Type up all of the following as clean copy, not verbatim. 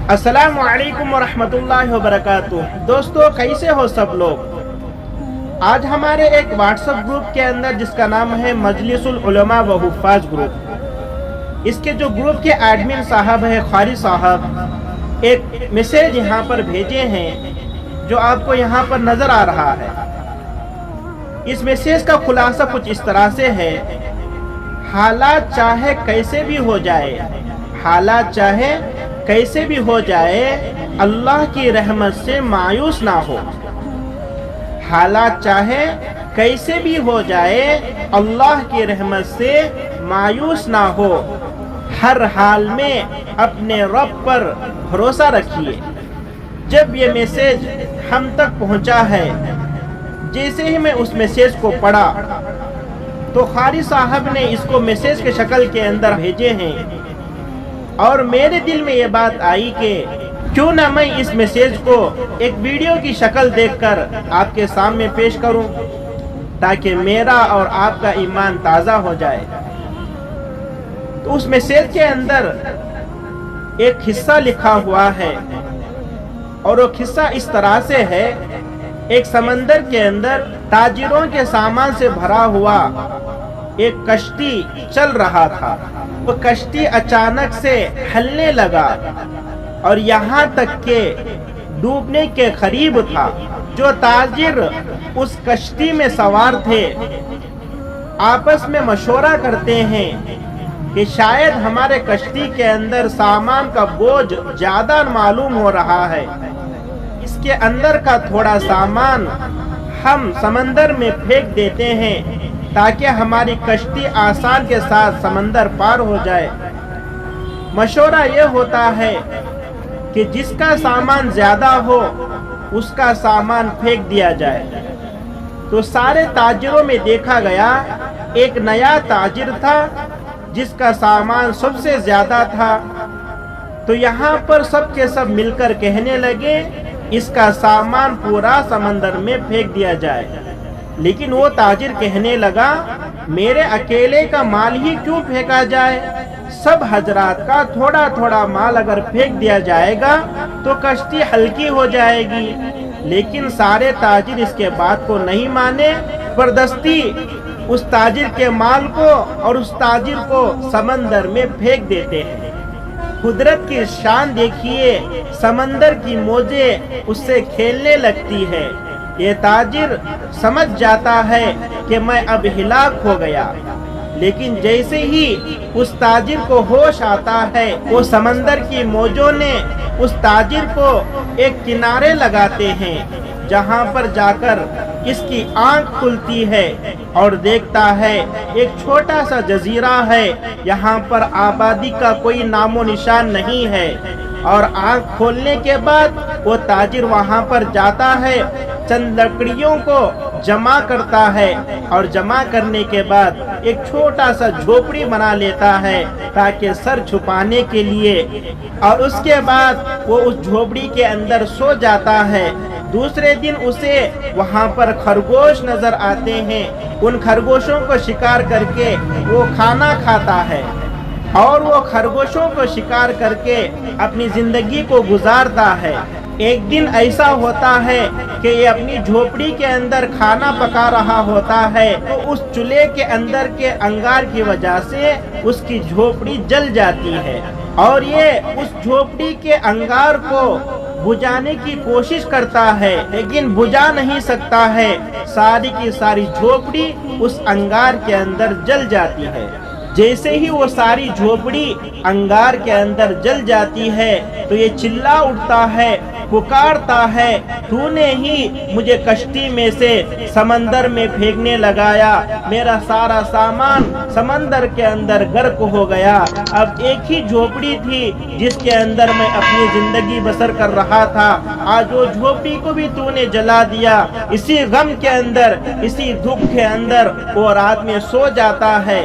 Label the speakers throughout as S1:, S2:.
S1: अस्सलामु अलैकुम वरहमतुल्लाहि वबरकातुह। दोस्तों, कैसे हो सब लोग। आज हमारे एक व्हाट्सएप ग्रुप के अंदर जिसका नाम है मजलिसुल उलमा व हुफ्फाज ग्रुप, इसके जो ग्रुप के एडमिन साहब है कारी साहब, एक मैसेज यहाँ पर भेजे हैं जो आपको यहाँ पर नजर आ रहा है। इस मैसेज का खुलासा कुछ इस तरह से है, हालात चाहे कैसे भी हो जाए, हालात चाहे कैसे भी हो जाए, अल्लाह की रहमत से मायूस ना हो। हालात चाहे कैसे भी हो जाए, अल्लाह की रहमत से मायूस ना हो। हर हाल में अपने रब पर भरोसा रखिए। जब ये मैसेज हम तक पहुंचा है, जैसे ही मैं उस मैसेज को पढ़ा तो कारी साहब ने इसको मैसेज के शक्ल के अंदर भेजे हैं और मेरे दिल में ये बात आई कि क्यों ना मैं इस मैसेज को एक वीडियो की शक्ल देखकर आपके सामने पेश करूं, ताकि मेरा और आपका ईमान ताज़ा हो जाए। तो उस मैसेज के अंदर एक हिस्सा लिखा हुआ है और वो हिस्सा इस तरह से है, एक समंदर के अंदर ताजिरों के सामान से भरा हुआ एक कश्ती चल रहा था। वो कश्ती अचानक से हिलने लगा और यहाँ तक के डूबने के करीब था। जो ताजिर उस कश्ती में सवार थे आपस में मशवरा करते हैं कि शायद हमारे कश्ती के अंदर सामान का बोझ ज्यादा मालूम हो रहा है, इसके अंदर का थोड़ा सामान हम समंदर में फेंक देते हैं ताकि हमारी कश्ती आसान के साथ समंदर पार हो जाए। मशवरा यह होता है कि जिसका सामान ज्यादा हो उसका सामान फेंक दिया जाए। तो सारे ताजिरों में देखा गया, एक नया ताजिर था जिसका सामान सबसे ज्यादा था। तो यहाँ पर सब के सब मिलकर कहने लगे इसका सामान पूरा समंदर में फेंक दिया जाए। लेकिन वो ताजिर कहने लगा, मेरे अकेले का माल ही क्यों फेंका जाए, सब हजरात का थोड़ा थोड़ा माल अगर फेंक दिया जाएगा तो कश्ती हल्की हो जाएगी। लेकिन सारे ताजिर इसके बात को नहीं माने, जबरदस्ती उस ताजिर के माल को और उस ताजिर को समंदर में फेंक देते हैं। कुदरत की शान देखिए, समंदर की मौजें उससे खेलने लगती है। ये ताजिर समझ जाता है कि मैं अब हिलाक हो गया, लेकिन जैसे ही उस ताजिर को होश आता है, वो समंदर की मौजों ने उस ताजिर को एक किनारे लगाते हैं, जहां पर जाकर इसकी आंख खुलती है और देखता है एक छोटा सा जजीरा है, यहाँ पर आबादी का कोई नामो निशान नहीं है। और आंख खोलने के बाद वो ताजिर वहां पर जाता है, चंद लकड़ियों को जमा करता है और जमा करने के बाद एक छोटा सा झोपड़ी बना लेता है ताकि सर छुपाने के लिए, और उसके बाद वो उस झोपड़ी के अंदर सो जाता है। दूसरे दिन उसे वहां पर खरगोश नजर आते हैं, उन खरगोशों को शिकार करके वो खाना खाता है और वो खरगोशों को शिकार करके अपनी जिंदगी को गुजारता है। एक दिन ऐसा होता है कि ये अपनी झोपड़ी के अंदर खाना पका रहा होता है, तो उस चूल्हे के अंदर के अंगार की वजह से उसकी झोपड़ी जल जाती है और ये उस झोपड़ी के अंगार को बुझाने की कोशिश करता है, लेकिन बुझा नहीं सकता है। सारी की सारी झोपड़ी उस अंगार के अंदर जल जाती है। जैसे ही वो सारी झोपड़ी अंगार के अंदर जल जाती है तो ये चिल्ला उठता है, पुकारता है, तूने ही मुझे कश्ती में से समंदर में फेंकने लगाया, मेरा सारा सामान समंदर के अंदर गर्क हो गया। अब एक ही झोपड़ी थी जिसके अंदर मैं अपनी जिंदगी बसर कर रहा था, आज वो झोपड़ी को भी तूने जला दिया। इसी गम के अंदर, इसी दुख के अंदर वो रात में सो जाता है।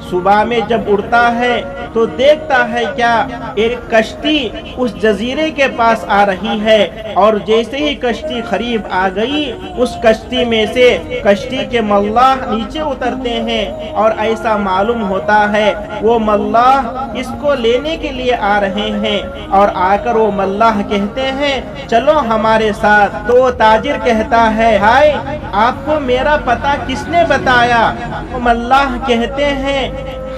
S1: सुबह में जब उठता है تو دیکھتا ہے کیا ایک کشتی اس جزیرے کے پاس آ رہی ہے، اور جیسے ہی کشتی قریب آ گئی اس کشتی میں سے کشتی کے ملاح نیچے اترتے ہیں، اور ایسا معلوم ہوتا ہے وہ ملاح اس کو لینے کے لیے آ رہے ہیں، اور آ کر وہ ملاح کہتے ہیں چلو ہمارے ساتھ۔ تو وہ تاجر کہتا ہے ہائے آپ کو میرا پتہ کس نے بتایا؟ وہ ملاح کہتے ہیں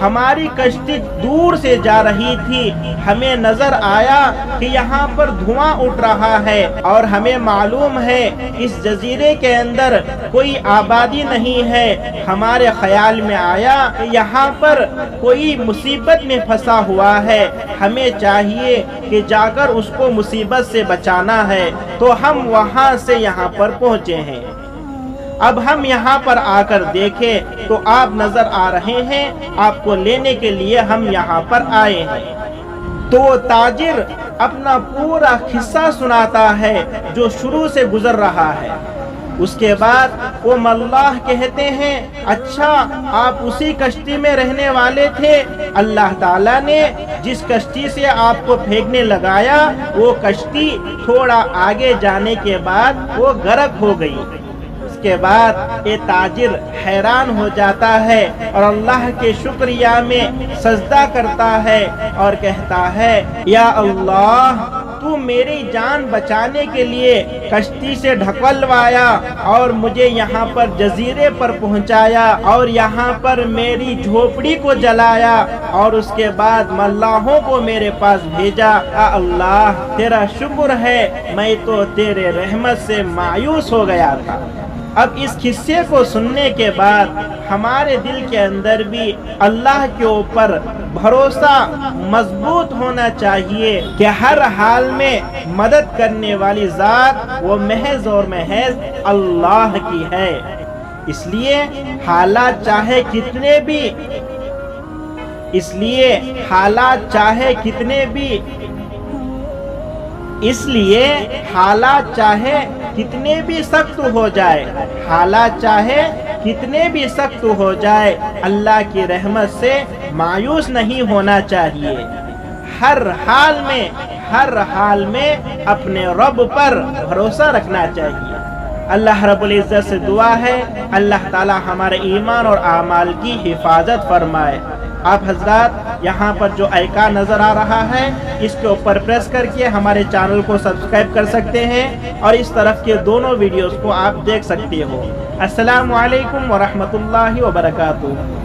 S1: ہماری کشتی دور سے جا رہی تھی، ہمیں نظر آیا کہ یہاں پر دھواں اٹھ رہا ہے، اور ہمیں معلوم ہے اس جزیرے کے اندر کوئی آبادی نہیں ہے، ہمارے خیال میں آیا کہ یہاں پر کوئی مصیبت میں پھنسا ہوا ہے، ہمیں چاہیے کہ جا کر اس کو مصیبت سے بچانا ہے، تو ہم وہاں سے یہاں پر پہنچے ہیں۔ اب ہم یہاں پر آ کر دیکھیں تو آپ نظر آ رہے ہیں، آپ کو لینے کے لیے ہم یہاں پر آئے ہیں۔ تو وہ تاجر اپنا پورا قصہ سناتا ہے جو شروع سے گزر رہا ہے۔ اس کے بعد وہ ملاح کہتے ہیں اچھا آپ اسی کشتی میں رہنے والے تھے، اللہ تعالیٰ نے جس کشتی سے آپ کو پھینکنے لگایا وہ کشتی تھوڑا آگے جانے کے بعد وہ غرق ہو گئی۔ کے بعد یہ تاجر حیران ہو جاتا ہے اور اللہ کے شکریہ میں سجدہ کرتا ہے اور کہتا ہے یا اللہ تو میری جان بچانے کے لیے کشتی سے ڈھکلوایا اور مجھے یہاں پر جزیرے پر پہنچایا اور یہاں پر میری جھوپڑی کو جلایا اور اس کے بعد ملاحوں کو میرے پاس بھیجا۔ یا اللہ تیرا شکر ہے، میں تو تیرے رحمت سے مایوس ہو گیا تھا۔ اب اس قصے کو سننے کے بعد ہمارے دل کے اندر بھی اللہ کے اوپر بھروسہ مضبوط ہونا چاہیے کہ ہر حال میں مدد کرنے والی ذات وہ محض اور محض اللہ کی ہے۔ اس لیے حالات چاہے کتنے بھی سخت ہو جائے، اللہ کی رحمت سے مایوس نہیں ہونا چاہیے۔ ہر حال میں اپنے رب پر بھروسہ رکھنا چاہیے۔ اللہ رب العزت سے دعا ہے اللہ تعالی ہمارے ایمان اور اعمال کی حفاظت فرمائے۔ آپ حضرات یہاں پر جو آئیکن نظر آ رہا ہے اس کے اوپر پریس کر کے ہمارے چینل کو سبسکرائب کر سکتے ہیں اور اس طرف کے دونوں ویڈیوز کو آپ دیکھ سکتے ہو۔ السلام علیکم ورحمۃ اللہ وبرکاتہ۔